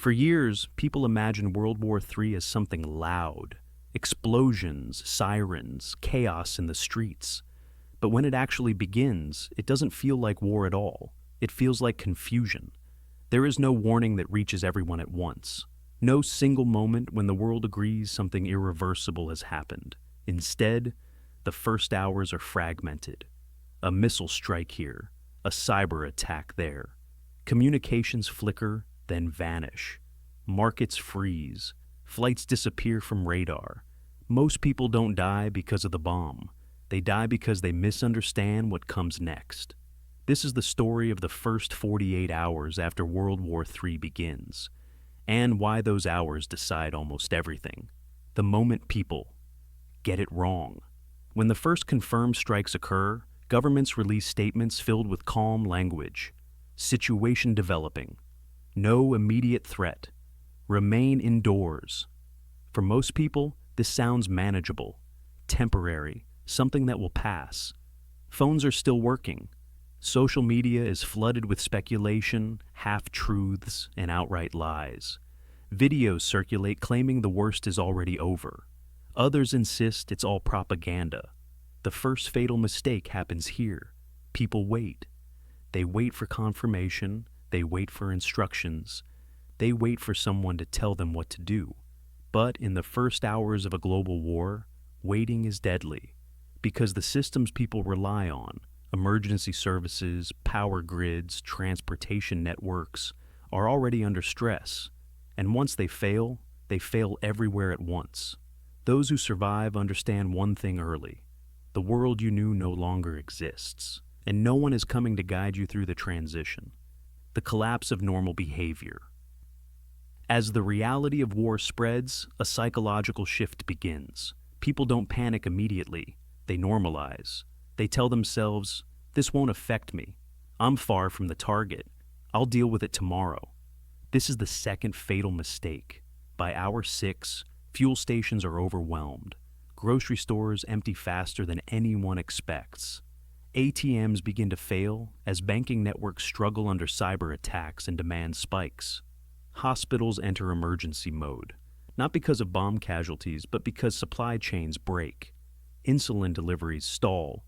For years, people imagined World War III as something loud: explosions, sirens, chaos in the streets. But when it actually begins, it doesn't feel like war at all. It feels like confusion. There is no warning that reaches everyone at once. No single moment when the world agrees something irreversible has happened. Instead, the first hours are fragmented. A missile strike here, a cyber attack there. Communications flicker, then vanish. Markets freeze. Flights disappear from radar. Most people don't die because of the bomb. They die because they misunderstand what comes next. This is the story of the first 48 hours after World War III begins, and why those hours decide almost everything. The moment people get it wrong. When the first confirmed strikes occur, governments release statements filled with calm language. Situation developing. No immediate threat. Remain indoors. For most people, this sounds manageable, temporary, something that will pass. Phones are still working. Social media is flooded with speculation, half-truths, and outright lies. Videos circulate claiming the worst is already over. Others insist it's all propaganda. The first fatal mistake happens here. People wait. They wait for confirmation. They wait for instructions. They wait for someone to tell them what to do. But in the first hours of a global war, waiting is deadly, because the systems people rely on, emergency services, power grids, transportation networks, are already under stress. And once they fail everywhere at once. Those who survive understand one thing early: the world you knew no longer exists, and no one is coming to guide you through the transition. The collapse of normal behavior. As the reality of war spreads, a psychological shift begins. People don't panic immediately. They normalize. They tell themselves, "This won't affect me. I'm far from the target. I'll deal with it tomorrow." This is the second fatal mistake. By hour 6, fuel stations are overwhelmed. Grocery stores empty faster than anyone expects. ATMs begin to fail as banking networks struggle under cyber attacks and demand spikes. Hospitals enter emergency mode, not because of bomb casualties, but because supply chains break. Insulin deliveries stall.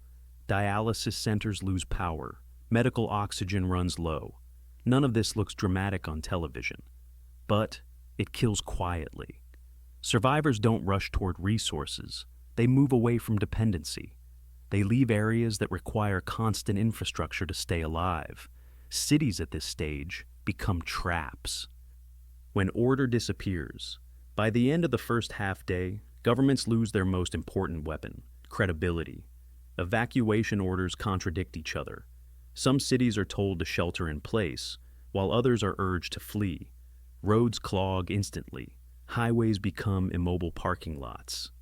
Dialysis centers lose power. Medical oxygen runs low. None of this looks dramatic on television, but it kills quietly. Survivors don't rush toward resources. They move away from dependency. They leave areas that require constant infrastructure to stay alive. Cities at this stage become traps. When order disappears, by the end of the first half day, governments lose their most important weapon: credibility. Evacuation orders contradict each other. Some cities are told to shelter in place, while others are urged to flee. Roads clog instantly. Highways become immobile parking lots.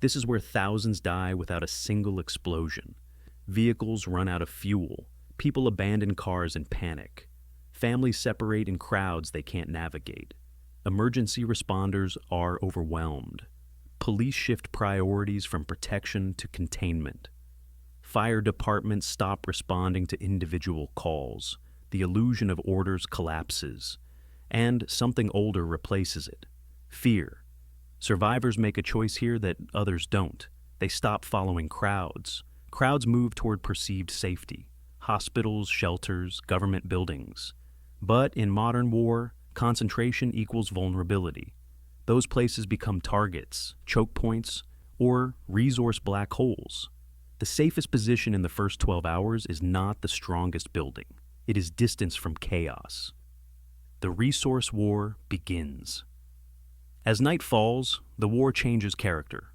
This is where thousands die without a single explosion. Vehicles run out of fuel. People abandon cars in panic. Families separate in crowds they can't navigate. Emergency responders are overwhelmed. Police shift priorities from protection to containment. Fire departments stop responding to individual calls. The illusion of orders collapses, and something older replaces it: fear. Survivors make a choice here that others don't. They stop following crowds. Crowds move toward perceived safety: hospitals, shelters, government buildings. But in modern war, concentration equals vulnerability. Those places become targets, choke points, or resource black holes. The safest position in the first 12 hours is not the strongest building. It is distance from chaos. The resource war begins. As night falls, the war changes character.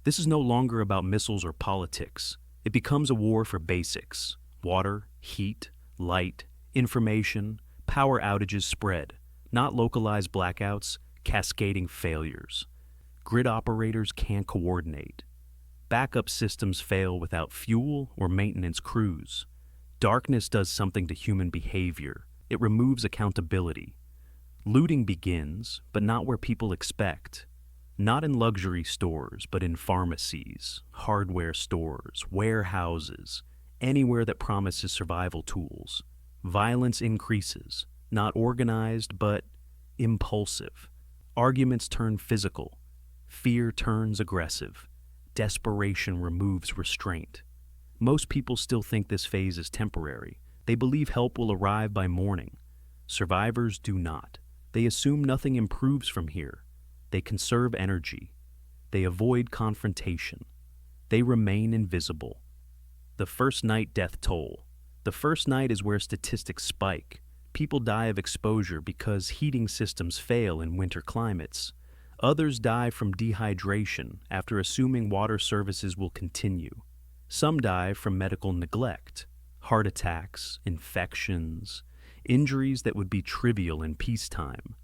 This is no longer about missiles or politics. It becomes a war for basics: water, heat, light, information. Power outages spread, not localized blackouts, cascading failures. Grid operators can't coordinate. Backup systems fail without fuel or maintenance crews. Darkness does something to human behavior. It removes accountability. Looting begins, but not where people expect. Not in luxury stores, but in pharmacies, hardware stores, warehouses, anywhere that promises survival tools. Violence increases, not organized, but impulsive. Arguments turn physical. Fear turns aggressive. Desperation removes restraint. Most people still think this phase is temporary. They believe help will arrive by morning. Survivors do not. They assume nothing improves from here. They conserve energy. They avoid confrontation. They remain invisible. The first night death toll. The first night is where statistics spike. People die of exposure because heating systems fail in winter climates. Others die from dehydration after assuming water services will continue. Some die from medical neglect, heart attacks, infections, injuries that would be trivial in peacetime.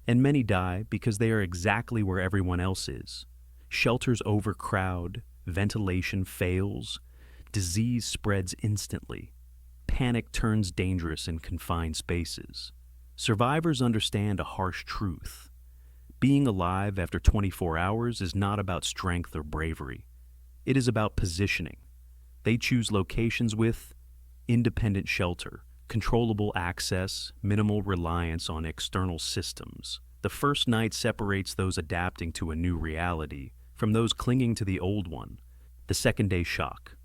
And many die because they are exactly where everyone else is. Shelters overcrowd, ventilation fails, disease spreads instantly. Panic turns dangerous in confined spaces. Survivors understand a harsh truth. Being alive after 24 hours is not about strength or bravery. It is about positioning. They choose locations with independent shelter, controllable access, minimal reliance on external systems. The first night separates those adapting to a new reality from those clinging to the old one. The second day shock.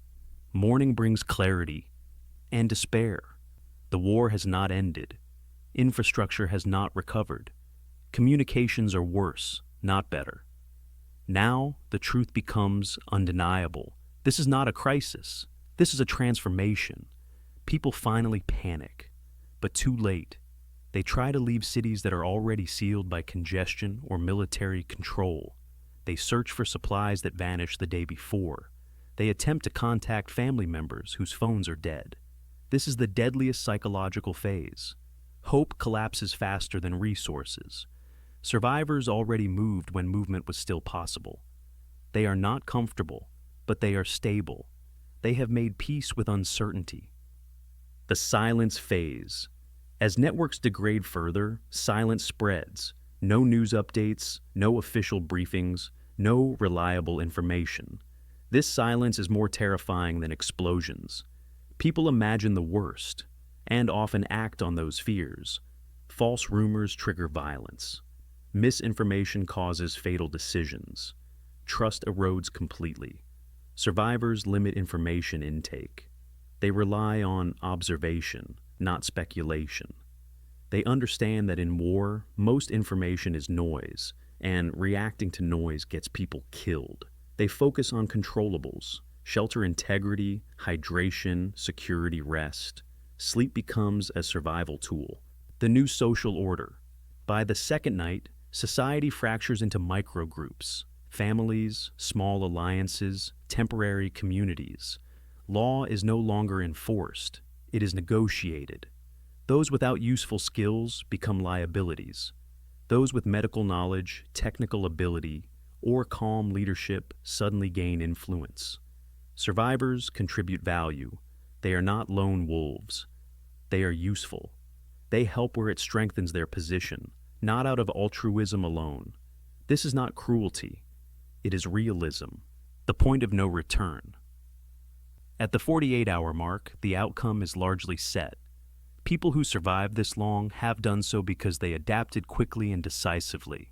Morning brings clarity and despair. The war has not ended. Infrastructure has not recovered. Communications are worse, not better. Now, the truth becomes undeniable. This is not a crisis. This is a transformation. People finally panic, but too late. They try to leave cities that are already sealed by congestion or military control. They search for supplies that vanished the day before. They attempt to contact family members whose phones are dead. This is the deadliest psychological phase. Hope collapses faster than resources. Survivors already moved when movement was still possible. They are not comfortable, but they are stable. They have made peace with uncertainty. The silence phase. As networks degrade further, silence spreads. No news updates, no official briefings, no reliable information. This silence is more terrifying than explosions. People imagine the worst, and often act on those fears. False rumors trigger violence. Misinformation causes fatal decisions. Trust erodes completely. Survivors limit information intake. They rely on observation, not speculation. They understand that in war, most information is noise, and reacting to noise gets people killed. They focus on controllables: shelter integrity, hydration, security, rest. Sleep becomes a survival tool. The new social order. By the second night, society fractures into microgroups: families, small alliances, temporary communities. Law is no longer enforced, it is negotiated. Those without useful skills become liabilities. Those with medical knowledge, technical ability, or calm leadership suddenly gain influence. Survivors contribute value. They are not lone wolves. They are useful. They help where it strengthens their position, not out of altruism alone. This is not cruelty. It is realism, the point of no return. At the 48-hour mark, the outcome is largely set. People who survived this long have done so because they adapted quickly and decisively.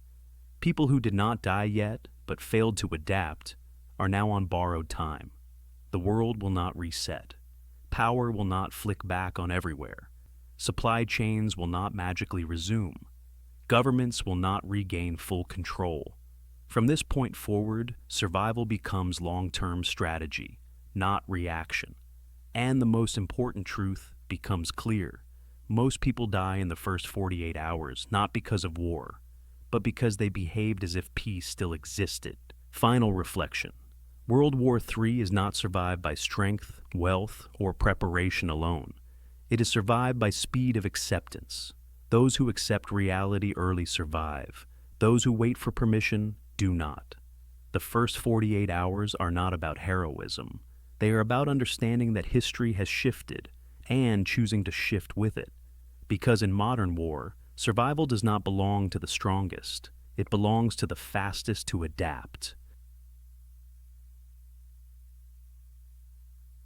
People who did not die yet, but failed to adapt, are now on borrowed time. The world will not reset. Power will not flick back on everywhere. Supply chains will not magically resume. Governments will not regain full control. From this point forward, survival becomes long-term strategy, not reaction. And the most important truth becomes clear. Most people die in the first 48 hours, not because of war, but because they behaved as if peace still existed. Final reflection. World War III is not survived by strength, wealth, or preparation alone. It is survived by speed of acceptance. Those who accept reality early survive. Those who wait for permission do not. The first 48 hours are not about heroism. They are about understanding that history has shifted and choosing to shift with it. Because in modern war, survival does not belong to the strongest. It belongs to the fastest to adapt.